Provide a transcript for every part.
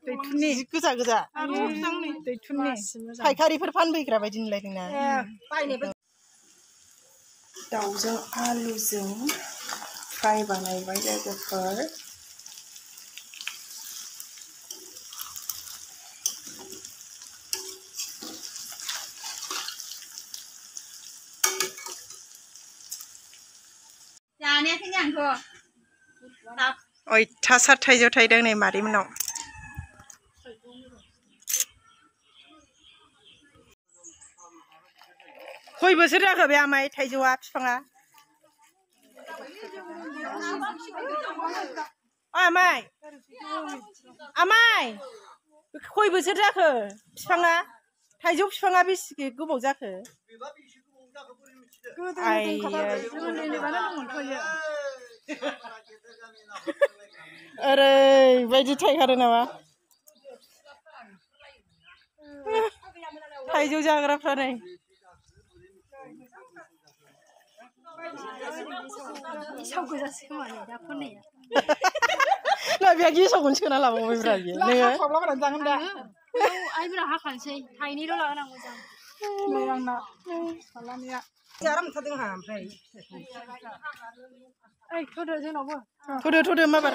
दैथुननि गोजा गोजा दैथुननि फायखारिफोर फानफैग्रा बायदि नुलायदोंना दाउजों आलुजों फ्राय बानायबाय लोगोफोर अयथासार थाइजौ थाइदों नै मादैमोननाव खय बोसोर जाखो बे आमाय थाइजौआ बिफाङा आमाय आमाय खय बोसोर जाखो बिफाङा थाइजौ बिफाङा बेसे गोबाव जाखो ओरैबायदि थाइखारो नामा थाइजौ जाग्राफ्रा नै बिया गेसावखौनो सोना लाबावबायब्रा बियो नोङो खावलाबायनानै जागोन दा आइब्रा हाखानोसै थाइनैल' लागोन आं मोजां नै आंना फिसालानिया जारा मोनथारदों आंहा ओमफ्राय ओइ थुदो जोंनावबो थुदो माबार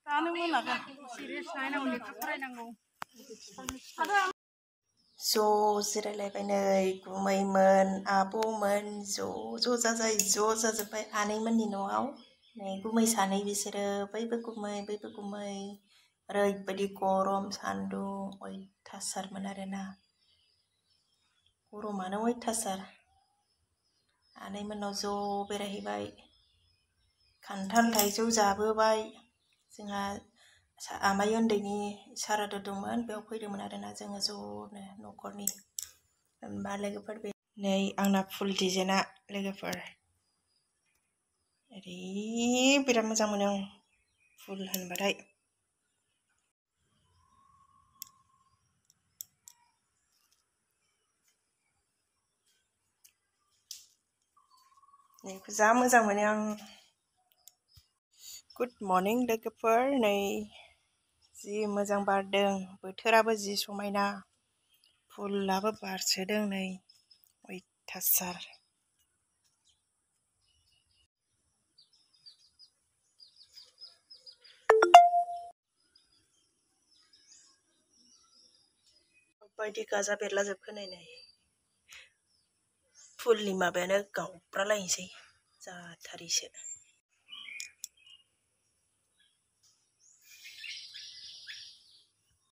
दानो मोनाखै सिरियास नायनांगौ लेखा फरायनांगौ ज' जिरायलायबाय नै गुमैमोन आब'मोन ज' जाजोब्बाय आनैमोननि न'आव नै गुमै सानै बिसोरो बैबो गुमै ओरैबायदि गरम सान्दुं अयथासारमोन आरोना गरमानो अयथासार आनैमोननाव ज' बेरायहैबाय खान्थाल थाइजौ जाबोबाय जोंहा आमाइ उन्दैनि सारादु दंमोन बेयाव फैदोंमोन आरोना जोङो ज'नो न'खरनि होनबा लोगोफोर बे नै आंना फुल डिजाइना लोगोफोर ओरै बिराद मोजां मोनो आं फुल होनबाथाय जा मोजां मोनो आं गुड मर्निं लोगोफोर नै जि मोजां बारदों बोथोराबो जि समायना फुलाबो बारसोदों नै अयथासार बायदि गाजा बेरलाजोबखो नै फुलनि माबायानो गावब्रालायनोसै जाथारैसो